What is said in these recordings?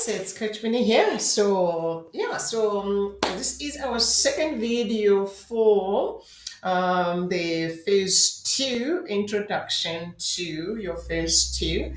guys, it's Coach Winnie here. This is our second video for the phase two introduction to your phase two.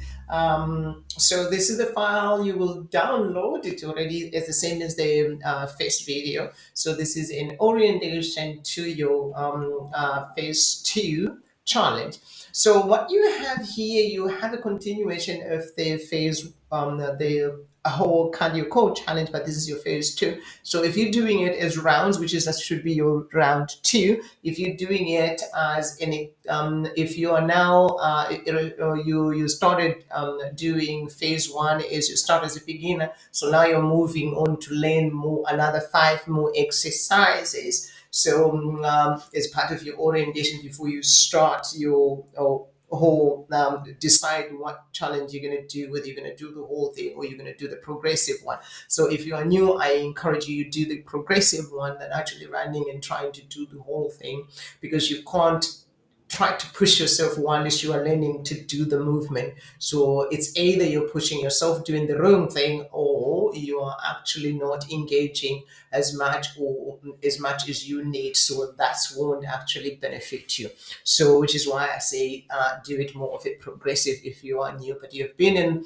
So this is the file you will download. It already is the same as the first video. So this is an orientation to your phase two challenge. So what you have here, you have a continuation of the phase, the whole cardio core challenge, but this is your phase two. So if you're doing it as rounds, which is that should be your round two. If you're doing it as any, if you are now, you started doing phase one, is you start as a beginner. So now you're moving on to learn more, another 5 more exercises. So as part of your orientation before you start your whole decide what challenge you're going to do, whether you're going to do the whole thing or you're going to do the progressive one. So if you are new, I encourage you to do the progressive one than actually running and trying to do the whole thing, because you can't try to push yourself whilst you are learning to do the movement. So it's either you're pushing yourself doing the wrong thing, or you are actually not engaging as much or as much as you need. So that's won't actually benefit you. So which is why I say do it more of it progressive if you are new, but you've been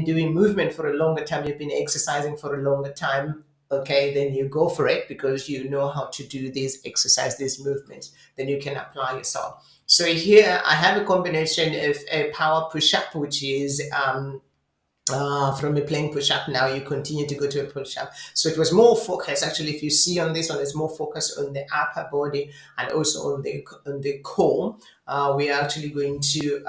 doing movement for a longer time, you've been exercising for a longer time. Okay, then you go for it because you know how to do these exercise, these movements. Then you can apply yourself. So here I have a combination of a power push-up, which is from a plain push-up. Now you continue to go to a push-up. So it was more focused. Actually, if you see on this one, it's more focused on the upper body and also on the core. We are actually going to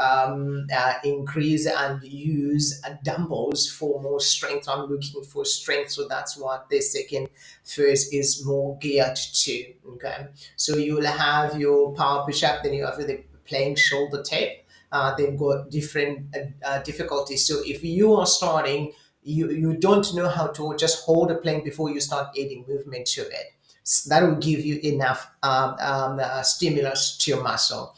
increase and use dumbbells for more strength. I'm looking for strength, so that's what the second phase is more geared to. Okay, so you will have your power push-up, then you have the plain shoulder tape. They've got different difficulties. So if you are starting, you don't know how to just hold a plank before you start adding movement to it. So that will give you enough stimulus to your muscle.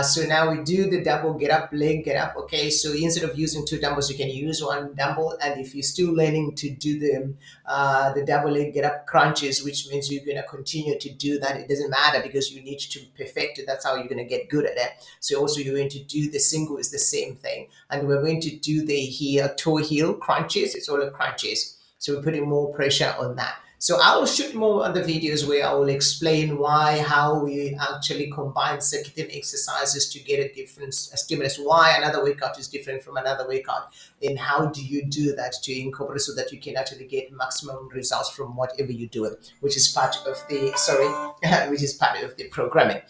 So now we do the double get up, leg get up. Okay, so instead of using 2 dumbbells, you can use 1 dumbbell. And if you're still learning to do the double leg get up crunches, which means you're gonna continue to do that, it doesn't matter because you need to perfect it. That's how you're gonna get good at it. So also you're going to do the single is the same thing, and we're going to do the heel toe heel crunches. It's all the crunches. So we're putting more pressure on that. So I will shoot more other videos where I will explain how we actually combine circuiting exercises to get a different stimulus, why another workout is different from another workout, and how do you do that to incorporate so that you can actually get maximum results from whatever you're doing, which is part of which is part of the programming.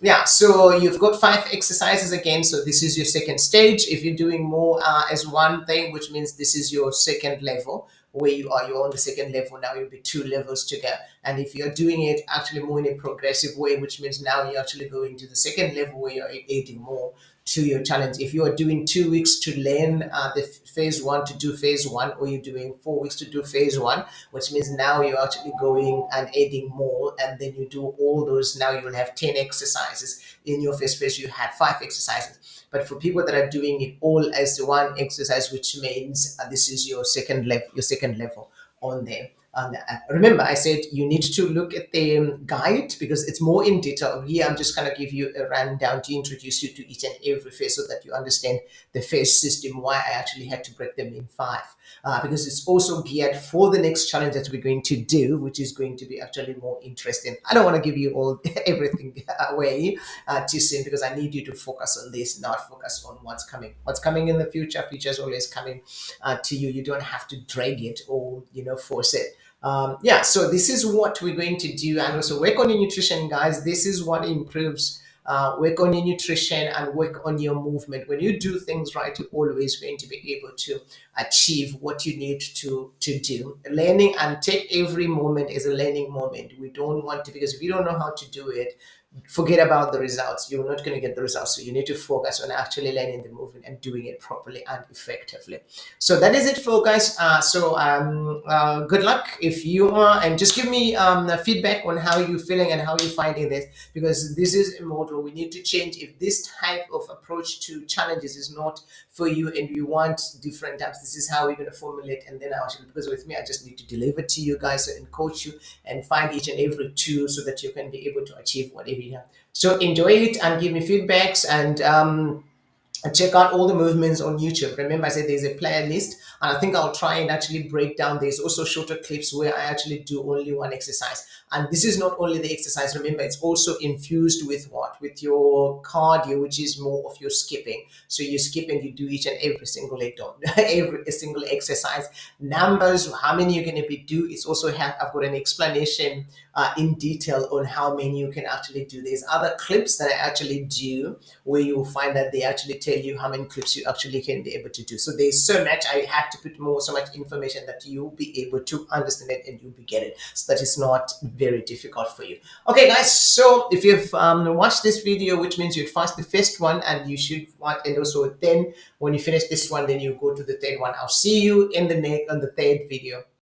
Yeah, so you've got 5 exercises again. So this is your second stage. If you're doing more as one thing, which means this is your second level, where you're on the second level. Now you'll be 2 levels to go. And if you're doing it actually more in a progressive way, which means now you're actually going to the second level where you're adding more to your challenge. If you are doing 2 weeks to learn the phase one to do phase one, or you're doing 4 weeks to do phase one, which means now you're actually going and adding more, and then you do all those. Now you'll have 10 exercises. In your first phase, you had 5 exercises. But for people that are doing it all as one exercise, which means this is your second level on there. Remember, I said you need to look at the guide because it's more in detail. Here, I'm just going to give you a rundown to introduce you to each and every phase so that you understand the phase system, why I actually had to break them in 5. Because it's also geared for the next challenge that we're going to do, which is going to be actually more interesting. I don't want to give you all everything away too soon, because I need you to focus on this, not focus on what's coming. What's coming in the future? Future is always coming to you. You don't have to drag it or force it. So this is what we're going to do, and also work on your nutrition, guys. This is what improves. Work on your nutrition and work on your movement. When you do things right, you're always going to be able to achieve what you need to do. Learning, and take every moment as a learning moment. We don't want to, because if you don't know how to do it, forget about the results. You're not going to get the results. So you need to focus on actually learning the movement and doing it properly and effectively. So that is it, folks. Good luck if you are, and just give me feedback on how you're feeling and how you're finding this, because this is a model. We need to change. If this type of approach to challenges is not for you and you want different types, this is how we're going to formulate. And then actually, because with me, I just need to deliver to you guys and coach you and find each and every tool so that you can be able to achieve whatever you have. So enjoy it and give me feedbacks, and check out all the movements on YouTube. Remember, I said there's a playlist, and I think I'll try and actually break down. There's also shorter clips where I actually do only one exercise. And this is not only the exercise, remember, it's also infused with what? With your cardio, which is more of your skipping. So you skip and you do each and every single leg, every single exercise. Numbers, how many you're going to be do. It's also I've got an explanation in detail on how many you can actually do. There's other clips that I actually do where you'll find that they actually tell you how many clips you actually can be able to do. So there's so much. I had to put so much information that you'll be able to understand it and you'll be getting it, so that it's not very difficult for you. Okay, guys. So if you've watched this video, which means you'd fast the first one, and you should watch, and also then when you finish this one, then you go to the third one. I'll see you in the third video.